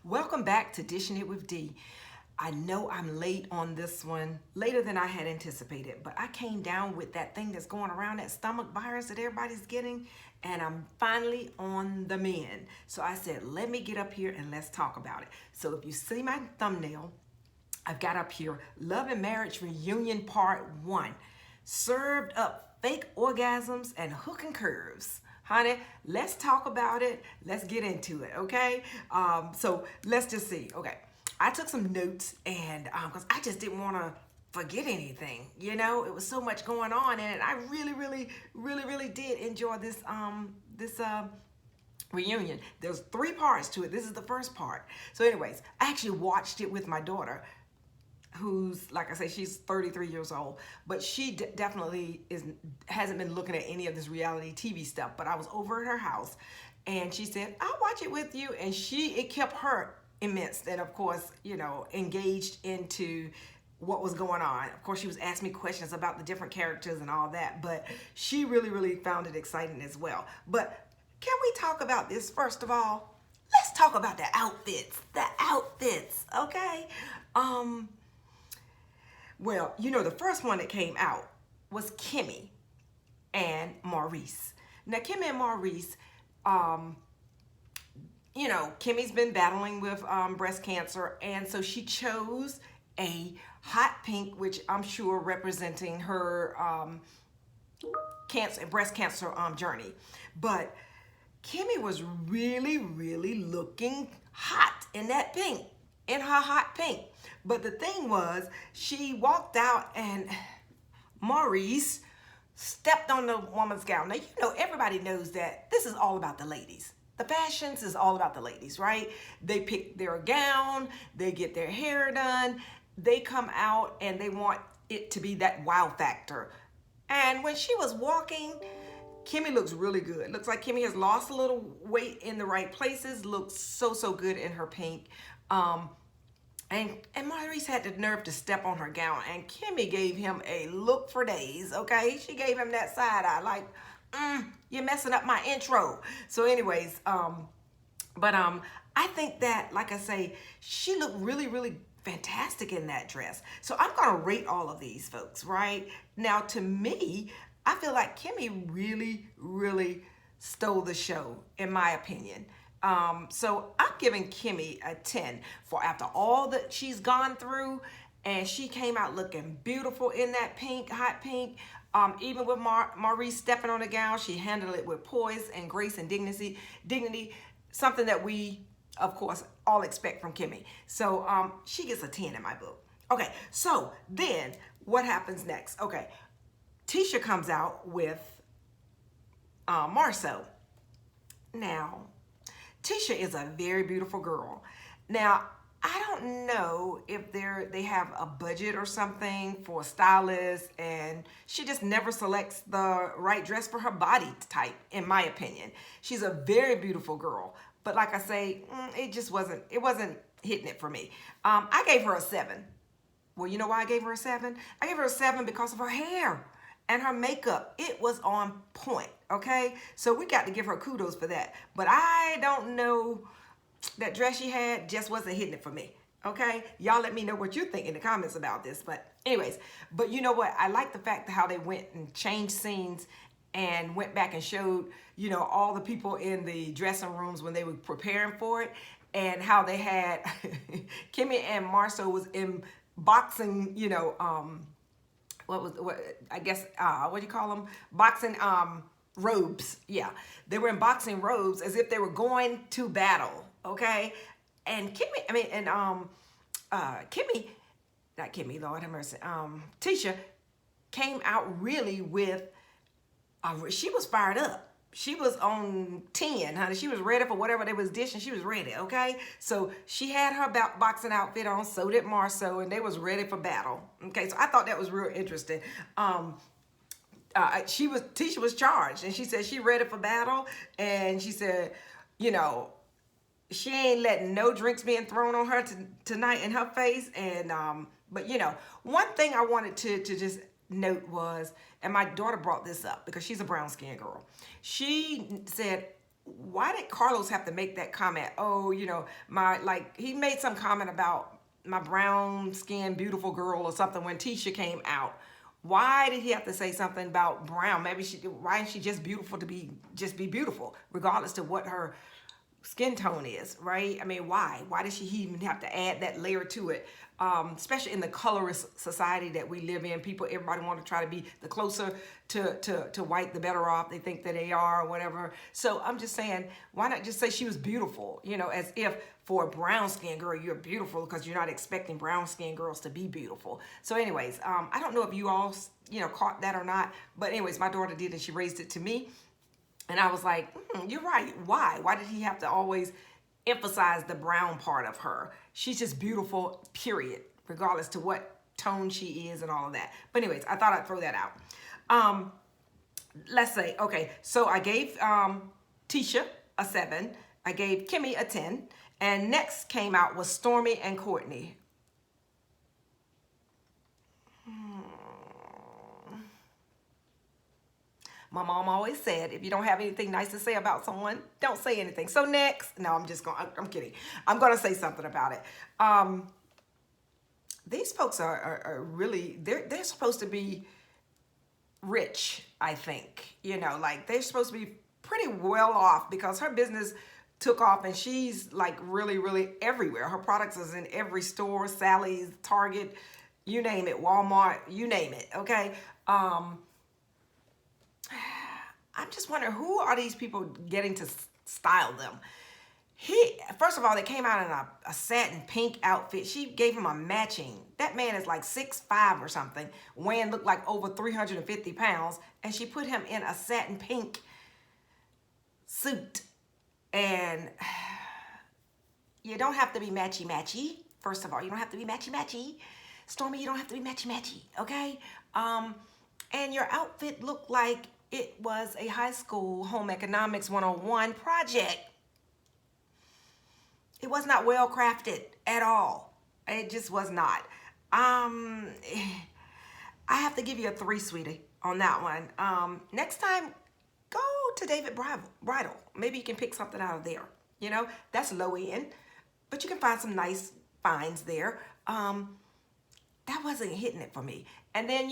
Welcome back to Dishin It with D. I know I'm late on this one, later than I had anticipated, but I came down with that thing that's going around, that stomach virus that everybody's getting, and I'm finally on the mend. So I said, let me get up here and let's talk about it. So if you see my thumbnail, I've got up here, Love and Marriage Reunion Part 1. Served up fake orgasms and hook and curves. Honey, let's talk about it. Let's get into it, okay? So let's just see. Okay, I took some notes and because I just didn't want to forget anything. You know, it was so much going on, and I really did enjoy this reunion. There's 3 parts to it. This is the first part. So, anyways, I actually watched it with my daughter, who's, like I say, she's 33 years old, but she definitely hasn't been looking at any of this reality TV stuff. But I was over at her house, and she said, "I'll watch it with you," and it kept her immense and, of course, you know, engaged into what was going on. Of course, she was asking me questions about the different characters and all that, but she really found it exciting as well. But can we talk about this first of all? Let's talk about the outfits. The outfits, okay? Well, you know, the first one that came out was Kimmy and Maurice. Now, Kimmy and Maurice, you know, Kimmy's been battling with breast cancer, and so she chose a hot pink, which I'm sure representing her breast cancer journey. But Kimmy was really looking hot in that pink, in her hot pink. But the thing was, she walked out and Maurice stepped on the woman's gown. Now, you know, everybody knows that this is all about the ladies. The fashions is all about the ladies, right? They pick their gown, they get their hair done, they come out and they want it to be that wow factor. And when she was walking, Kimmy looks really good. Looks like Kimmy has lost a little weight in the right places. Looks so good in her pink. And Maurice had the nerve to step on her gown, and Kimmy gave him a look for days, okay? She gave him that side eye, like, you're messing up my intro. So anyways, I think that, like I say, she looked really fantastic in that dress. So I'm gonna rate all of these folks, right? Now, to me, I feel like Kimmy really stole the show, in my opinion. So I'm giving Kimmy a 10 for after all that she's gone through, and she came out looking beautiful in that pink, hot pink. Even with Maurice stepping on the gown, she handled it with poise and grace and dignity, something that we, of course, all expect from Kimmy. So she gets a 10 in my book. Okay, so then what happens next? Okay, Tisha comes out with Marcel. Now, Tisha is a very beautiful girl. Now, I don't know if they have a budget or something for a stylist, and she just never selects the right dress for her body type, in my opinion. She's a very beautiful girl, but like I say, it wasn't hitting it for me. I gave her a 7. Well, you know why I gave her a 7? I gave her a 7 because of her hair and her makeup. It was on point, okay? So we got to give her kudos for that. But I don't know, that dress she had just wasn't hitting it for me, okay? Y'all let me know what you think in the comments about this. But anyways, but you know what? I like the fact that how they went and changed scenes and went back and showed, you know, all the people in the dressing rooms when they were preparing for it, and how they had Kimmy and Marcel was in boxing, you know, what do you call them? Boxing robes. Yeah, they were in boxing robes as if they were going to battle. Okay, and Lord have mercy. Tisha came out really with. She was fired up. She was on 10, honey. She was ready for whatever they was dishing. She was ready, okay? So she had her boxing outfit on, so did Marceau, and they was ready for battle. Okay, so I thought that was real interesting. Tisha was charged, and she said she ready for battle, and she said, you know, she ain't letting no drinks being thrown on her tonight in her face. And but you know, one thing I wanted to just note was, and my daughter brought this up because she's a brown skinned girl. She said why did Carlos have to make that comment? Oh, you know, he made some comment about my brown skinned beautiful girl or something when Tisha came out. Why did he have to say something about brown? Why isn't she just beautiful to just be beautiful, regardless to what her skin tone is, right? I mean, why? Why does she even have to add that layer to it? Especially in the colorist society that we live in, everybody want to try to be the closer to white, the better off they think that they are or whatever. So I'm just saying, why not just say she was beautiful? You know, as if for a brown skinned girl, you're beautiful because you're not expecting brown skinned girls to be beautiful. So anyways, I don't know if you all, caught that or not. But anyways, my daughter did, and she raised it to me. And I was like, you're right. Why? Why did he have to always emphasize the brown part of her? She's just beautiful, period, regardless to what tone she is and all of that. But anyways, I thought I'd throw that out. Let's say, okay, so I gave Tisha a 7. I gave Kimmy a 10. And next came out was Stormy and Courtney. My mom always said, if you don't have anything nice to say about someone, don't say anything. So next, no, I'm kidding. I'm going to say something about it. These folks are really, they're supposed to be rich, I think. Like they're supposed to be pretty well off because her business took off and she's like really, really everywhere. Her products is in every store, Sally's, Target, you name it, Walmart, you name it, okay? I'm just wondering, who are these people getting to style them? First of all, they came out in a satin pink outfit. She gave him a matching. That man is like 6'5" or something, weighing looked like over 350 pounds, and she put him in a satin pink suit. And you don't have to be matchy-matchy. First of all, you don't have to be matchy-matchy. Stormy, you don't have to be matchy-matchy, okay? And your outfit looked like it was a high school home economics 101 project. It was not well crafted at all. It just was not. I have to give you a 3, sweetie, on that one. Next time, go to David Bridal. Maybe you can pick something out of there. That's low end, but you can find some nice finds there. That wasn't hitting it for me. And then,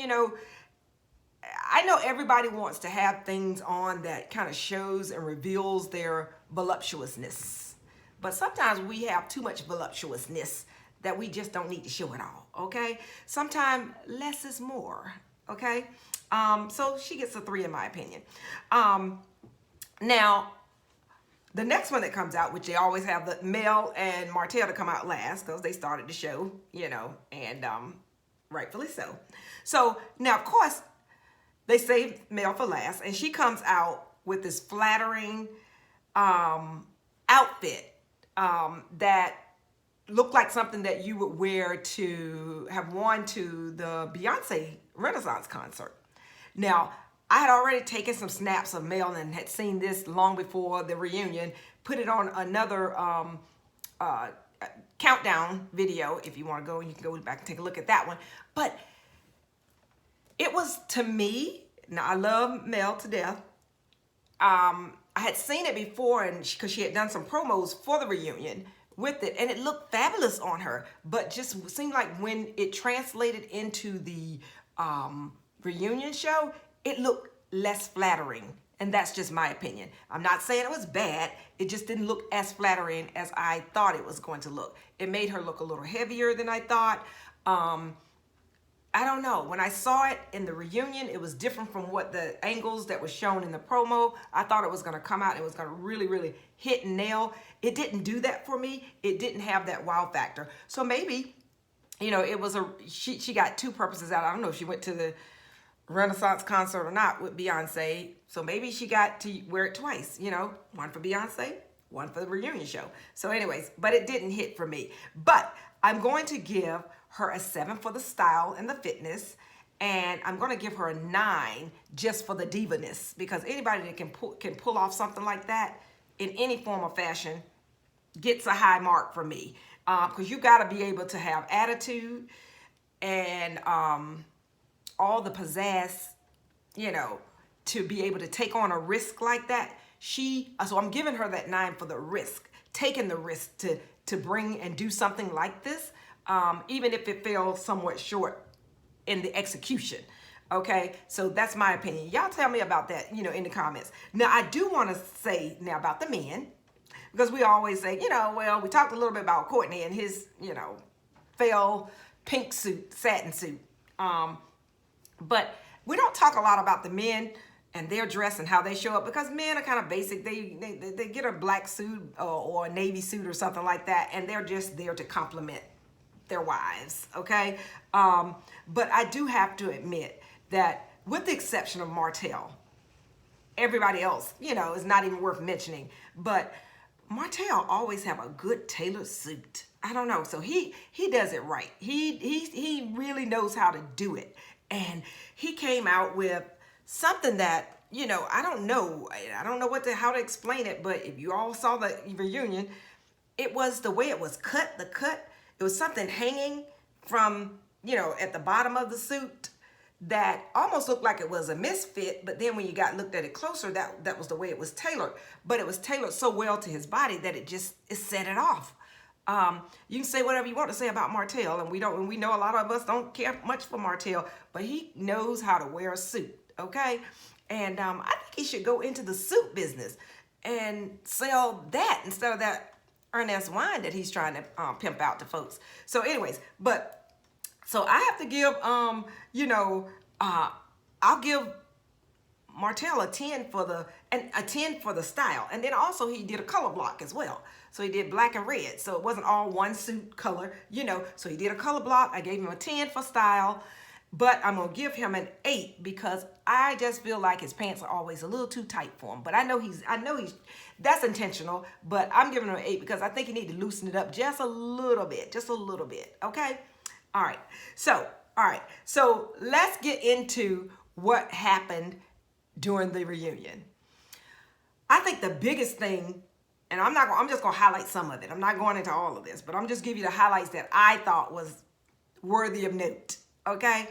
I know everybody wants to have things on that kind of shows and reveals their voluptuousness. But sometimes we have too much voluptuousness that we just don't need to show it all, okay? Sometimes less is more, okay? So she gets a 3 in my opinion. Now, the next one that comes out, which they always have the Mel and Martell to come out last because they started the show, and rightfully so. So now, of course, they saved Mel for last, and she comes out with this flattering outfit that looked like something that you would wear to have worn to the Beyonce Renaissance concert. Now, I had already taken some snaps of Mel and had seen this long before the reunion, put it on another countdown video. If you want to go, you can go back and take a look at that one. But it was, to me, now I love Mel to death. I had seen it before, and because she had done some promos for the reunion with it, and it looked fabulous on her. But just seemed like when it translated into the reunion show, it looked less flattering. And that's just my opinion. I'm not saying it was bad. It just didn't look as flattering as I thought it was going to look. It made her look a little heavier than I thought. I don't know. When I saw it in the reunion, it was different from what the angles that was shown in the promo. I thought it was going to come out and it was going to really, really hit and nail. It didn't do that for me. It didn't have that wow factor. So maybe, it was she got 2 purposes out. I don't know if she went to the Renaissance concert or not with Beyonce. So maybe she got to wear it twice, one for Beyonce, one for the reunion show. So anyways, but it didn't hit for me. But I'm going to give her a 7 for the style and the fitness. And I'm going to give her a 9 just for the diva-ness, because anybody that can pull off something like that in any form of fashion gets a high mark for me. Because you got to be able to have attitude and all the pizzazz, to be able to take on a risk like that. so I'm giving her that 9 for the risk, taking the risk to bring and do something like this, even if it fell somewhat short in the execution. Okay, so that's my opinion. Y'all tell me about that, in the comments. Now, I do want to say now about the men, because we always say, well, we talked a little bit about Courtney and his, fell pink suit, satin suit. But we don't talk a lot about the men and their dress and how they show up, because men are kind of basic. They get a black suit or a navy suit or something like that, and they're just there to compliment their wives, okay? But I do have to admit that, with the exception of Martell, everybody else, is not even worth mentioning. But Martell always have a good tailored suit. I don't know. So he does it right. He really knows how to do it. And he came out with something that, I don't know how to explain it, but if you all saw the reunion, it was the way it was cut, it was something hanging from, at the bottom of the suit that almost looked like it was a misfit, but then when you looked at it closer, that was the way it was tailored. But it was tailored so well to his body that it set it off. You can say whatever you want to say about Martell, and we know a lot of us don't care much for Martell, but he knows how to wear a suit, okay? And I think he should go into the suit business and sell that instead of that Ernest wine that he's trying to pimp out to folks. So anyways, so I have to give, I'll give Martell a 10 for the style. And then also he did a color block as well. So he did black and red. So it wasn't all one suit color, So he did a color block. I gave him a 10 for style, but I'm going to give him an 8 because I just feel like his pants are always a little too tight for him. But I know he's that's intentional, but I'm giving him an 8 because I think he need to loosen it up just a little bit, okay? All right, so let's get into what happened during the reunion. I think the biggest thing, and I'm just gonna highlight some of it. I'm not going into all of this, but I'm just give you the highlights that I thought was worthy of note, okay?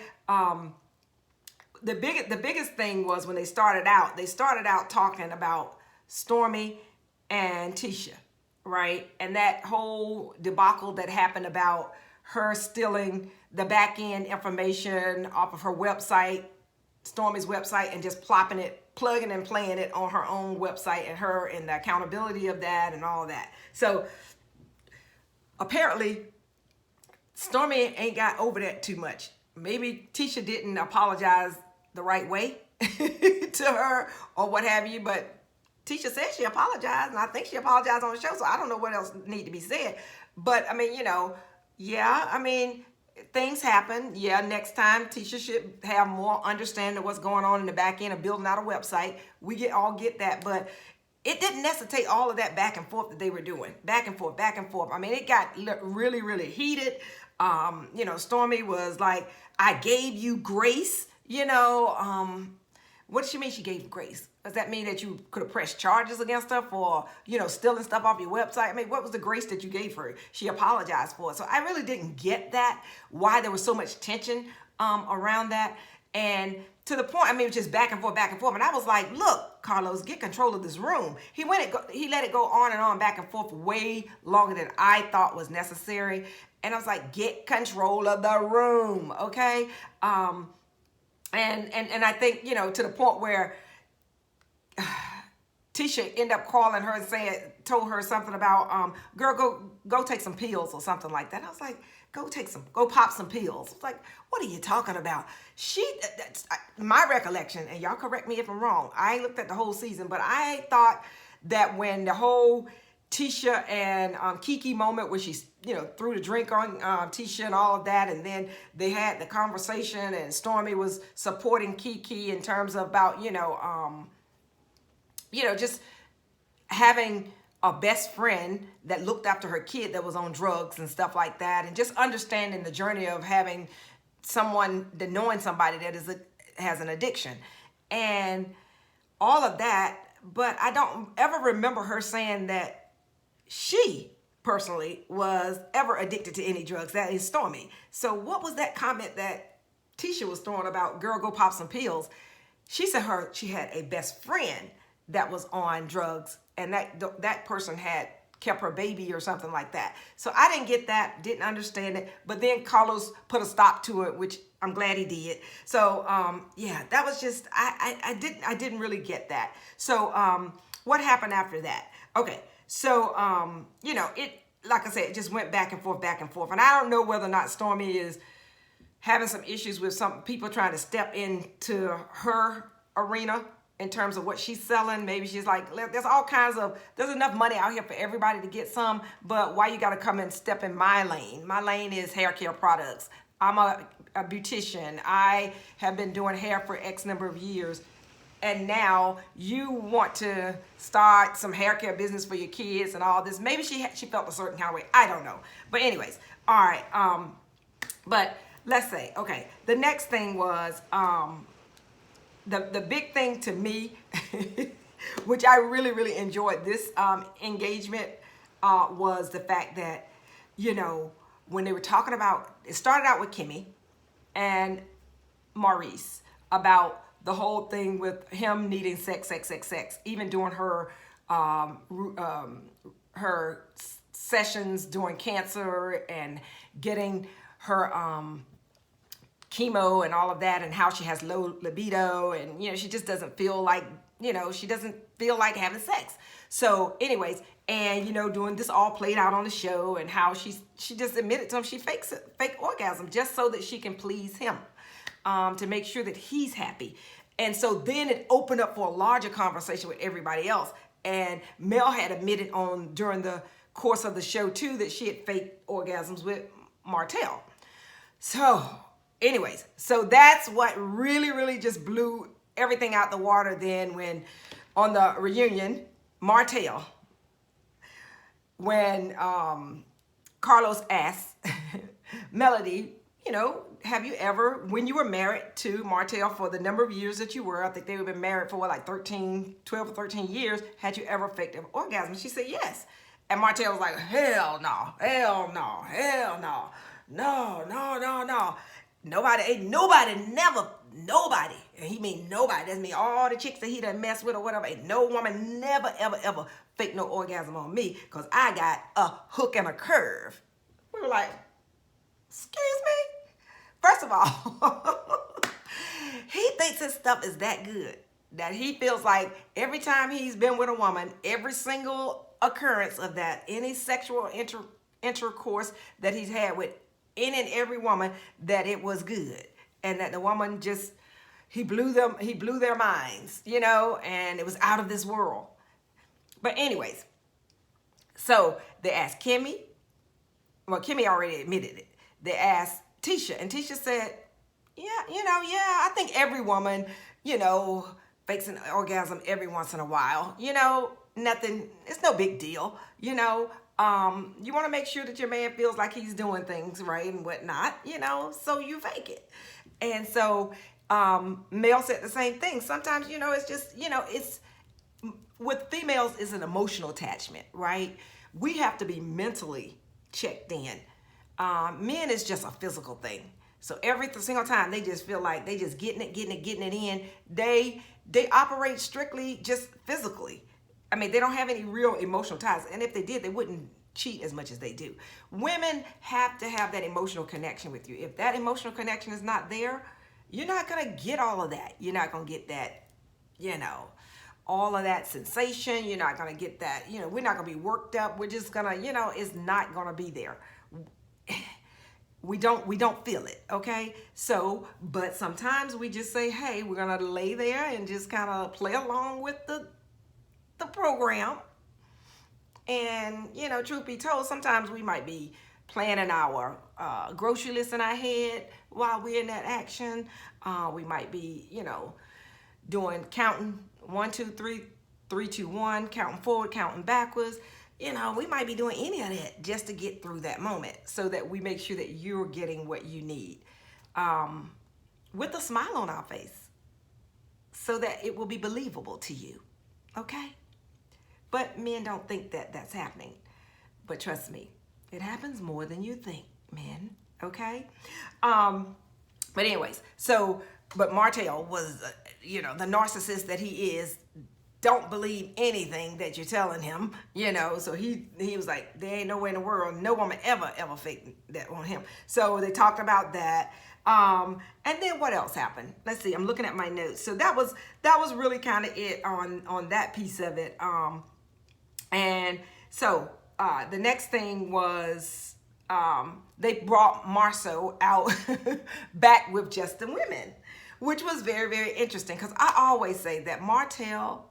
The biggest thing was when they started out talking about Stormy and Tisha, right? And that whole debacle that happened about her stealing the back end information off of her website, Stormy's website, and just plugging and playing it on her own website, and the accountability of that and all that. So apparently Stormy ain't got over that too much. Maybe Tisha didn't apologize the right way to her or what have you, but Tisha said she apologized, and I think she apologized on the show, so I don't know what else need to be said. But I mean, things happen. Yeah, next time Tisha should have more understanding of what's going on in the back end of building out a website. We all get that, but it didn't necessitate all of that back and forth that they were doing. Back and forth. I mean, it got really, really heated. Stormy was like, I gave you grace, what does she mean she gave grace? Does that mean that you could have pressed charges against her for, stealing stuff off your website? I mean, what was the grace that you gave her? She apologized for it. So I really didn't get that, why there was so much tension around that. And to the point, it was just back and forth. And I was like, look, Carlos, get control of this room. He let it go on and on, back and forth, way longer than I thought was necessary. And I was like, get control of the room, okay? And I think, to the point where Tisha ended up calling her and told her something about, girl, go take some pills or something like that. I was like, go pop some pills. It's like, what are you talking about? My recollection, and y'all correct me if I'm wrong, I looked at the whole season, but I thought that when the whole Tisha and Kiki moment where she, threw the drink on Tisha and all of that, and then they had the conversation, and Stormy was supporting Kiki in terms of about, just having a best friend that looked after her kid that was on drugs and stuff like that, and just understanding the journey of having knowing somebody that has an addiction and all of that. But I don't ever remember her saying that she personally was ever addicted to any drugs. That is Stormy. So what was that comment that Tisha was throwing about, girl, go pop some pills? She said she had a best friend that was on drugs, and that person had kept her baby or something like that. So I didn't get that, didn't understand it. But then Carlos put a stop to it, which I'm glad he did. So yeah, that was just I didn't really get that. So what happened after that? Okay, so you know, it, like I said, it just went back and forth, and I don't know whether or not Stormy is having some issues with some people trying to step into her arena in terms of what she's selling. Maybe she's like, there's all kinds of, there's enough money out here for everybody to get some, but why you got to come and step in my lane? My lane is hair care products. I'm a beautician. I have been doing hair for X number of years. And now you want to start some hair care business for your kids and all this. Maybe she felt a certain kind of way. I don't know. But anyways, all right. But let's say, okay, the next thing was, the big thing to me, which I really, really enjoyed this engagement, was the fact that, you know, when they were talking about, it started out with Kimmy and Maurice about the whole thing with him needing sex, even during her her sessions during cancer and getting her chemo and all of that, and how she has low libido, and you know, she just doesn't feel like, you know, she doesn't feel like having sex. So anyways, and you know, doing this all played out on the show, and how she just admitted to him she fakes it, fake orgasm just so that she can please him, to make sure that he's happy. And so then it opened up for a larger conversation with everybody else. And Mel had admitted during the course of the show too that she had faked orgasms with Martell. So anyways, so that's what really, really just blew everything out the water then, when on the reunion, Martell, when Carlos asked Melody, you know, have you ever, when you were married to Martell for the number of years that you were, I think they had been married for what, like 12 or 13 years, had you ever faked an orgasm? She said yes. And Martell was like, hell no, hell no, hell no, no, no, no, no. Nobody, and he mean nobody, that's mean all the chicks that he done messed with or whatever, ain't no woman never, ever fake no orgasm on me, because I got a hook and a curve. We were like, excuse me? First of all, he thinks his stuff is that good that he feels like every time he's been with a woman, every single occurrence of that, any sexual intercourse that he's had with any and every woman, that it was good, and that the woman just, he blew their minds, you know, and it was out of this world. But anyways, so they asked Kimmy. Well, Kimmy already admitted it. They asked Tisha, and Tisha said, yeah, you know, yeah, I think every woman, you know, fakes an orgasm every once in a while. You know, nothing, it's no big deal, you know. You want to make sure that your man feels like he's doing things right and whatnot, you know, so you fake it. And so Mel said the same thing. Sometimes, you know, it's just, you know, it's, with females is an emotional attachment, right? We have to be mentally checked in. Men is just a physical thing. So every single time they just feel like they just getting it in, they operate strictly just physically. I mean, they don't have any real emotional ties. And if they did, they wouldn't cheat as much as they do. Women have to have that emotional connection with you. If that emotional connection is not there, you're not going to get all of that. You're not going to get that, you know, all of that sensation. You're not going to get that, you know, we're not going to be worked up. We're just going to, you know, it's not going to be there. We don't feel it, okay? So, but sometimes we just say, hey, we're going to lay there and just kind of play along with the program. And, you know, truth be told, sometimes we might be planning our grocery list in our head while we're in that action. We might be, you know, counting 1, 2, 3, 3, 2, 1, counting forward, counting backwards. You know, we might be doing any of that just to get through that moment, so that we make sure that you're getting what you need, with a smile on our face, so that it will be believable to you, okay? But men don't think that that's happening. But trust me, it happens more than you think, men, okay? But anyways, so, but Martell was, you know, the narcissist that he is, don't believe anything that you're telling him, you know. So he was like, there ain't no way in the world, no woman ever fake that on him. So they talked about that. And then what else happened? Let's see. I'm looking at my notes. So that was really kind of it on that piece of it. And so the next thing was they brought Marceau out back with just the women, which was very, very interesting, because I always say that Marceau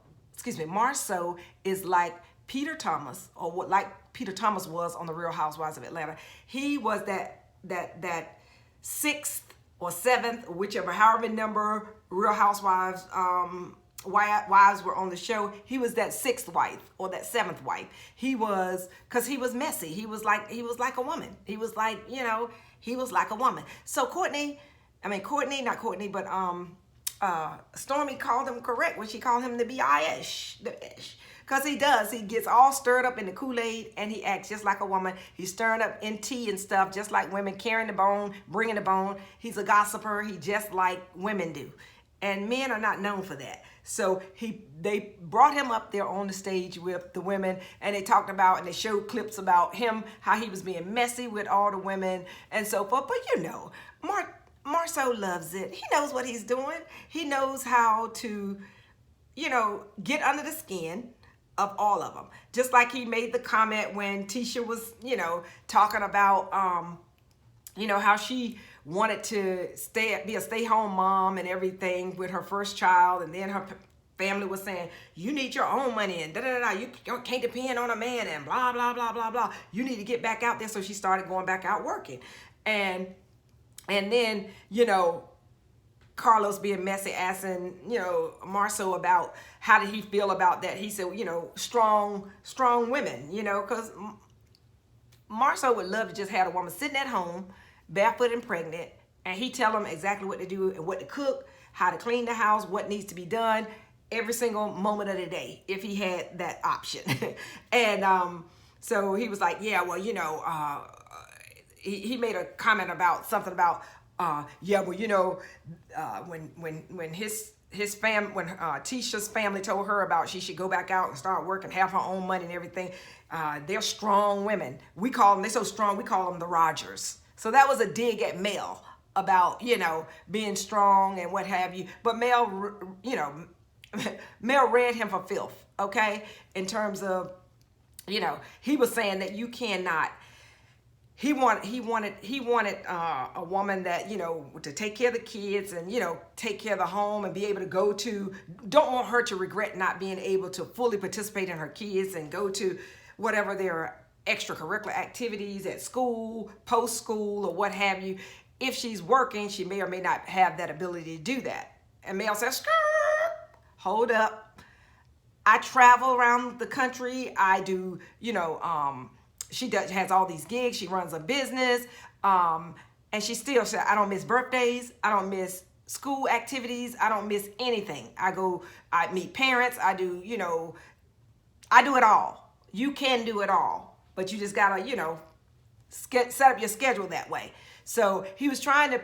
is like Peter Thomas, or what like Peter Thomas was on the Real Housewives of Atlanta. He was that sixth or seventh, or whichever, however number Real Housewives wives were on the show. He was that sixth wife or that seventh wife. He was, because he was messy. He was like a woman. He was like, you know, he was like a woman. So Stormy called him correct when she called him the B-I-Ish, the ish. Because he does. He gets all stirred up in the Kool-Aid, and he acts just like a woman. He's stirring up in tea and stuff, just like women, carrying the bone, bringing the bone. He's a gossiper. He just like women do. And men are not known for that. So they brought him up there on the stage with the women, and they talked about, and they showed clips about him, how he was being messy with all the women and so forth. But you know, Marceau loves it. He knows what he's doing. He knows how to, you know, get under the skin of all of them. Just like he made the comment when Tisha was, you know, talking about, you know, how she wanted to be a stay-home mom and everything with her first child, and then her family was saying, you need your own money and da-da-da-da, you can't depend on a man and blah, blah, blah, blah, blah. You need to get back out there. So she started going back out working. And then, you know, Carlos being messy, asking, you know, Marceau about how did he feel about that. He said, you know, strong women, you know, because Marceau would love to just have a woman sitting at home, barefoot and pregnant, and he tell them exactly what to do and what to cook, how to clean the house, what needs to be done every single moment of the day, if he had that option. And so he was like, yeah, well, you know, he made a comment about something about, yeah, well, you know, when Tisha's family told her about she should go back out and start working, have her own money and everything, they're strong women. They're so strong, we call them the Rogers. So that was a dig at Mel about, you know, being strong and what have you. But Mel, you know, Mel read him for filth, okay? In terms of, you know, he was saying that you cannot. He wanted a woman that, you know, to take care of the kids and, you know, take care of the home and be able to don't want her to regret not being able to fully participate in her kids and go to whatever their extracurricular activities at school, post school, or what have you. If she's working, she may or may not have that ability to do that. And Mel says, hold up. I travel around the country. I do, you know, has all these gigs. She runs a business. And she still said, I don't miss birthdays. I don't miss school activities. I don't miss anything. I meet parents. I do, you know, I do it all. You can do it all, but you just gotta, you know, set up your schedule that way. So he was trying to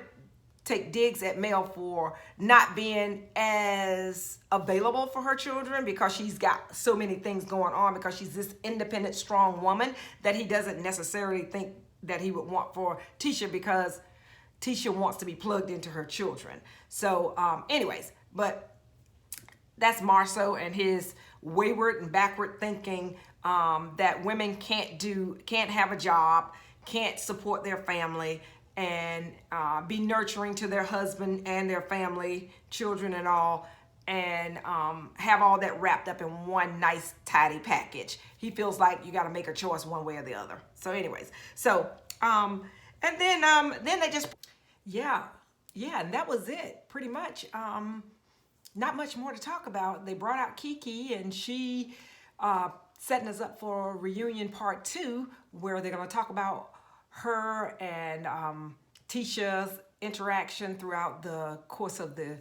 take digs at Mel for not being as available for her children, because she's got so many things going on, because she's this independent, strong woman that he doesn't necessarily think that he would want for Tisha, because Tisha wants to be plugged into her children. So anyways, but that's Marceau and his wayward and backward thinking, that women can't have a job, can't support their family, and be nurturing to their husband and their family, children and all, and have all that wrapped up in one nice, tidy package. He feels like you got to make a choice one way or the other. So anyways, so, and then they just, yeah, and that was it, pretty much. Not much more to talk about. They brought out Kiki, and she setting us up for reunion part 2, where they're going to talk about her and Tisha's interaction throughout the course of the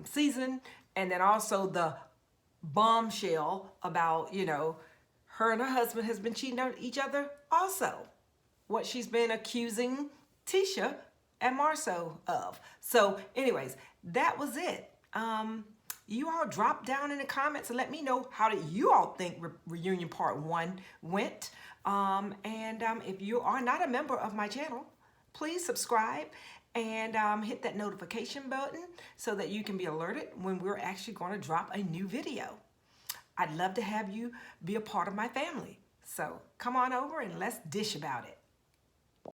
season, and then also the bombshell about, you know, her and her husband has been cheating on each other also, what she's been accusing Tisha and Marceau of. So anyways, that was it. you all drop down in the comments and let me know how did you all think reunion part 1 went. If you are not a member of my channel, please subscribe and hit that notification button so that you can be alerted when we're actually going to drop a new video. I'd love to have you be a part of my family. So come on over and let's dish about it.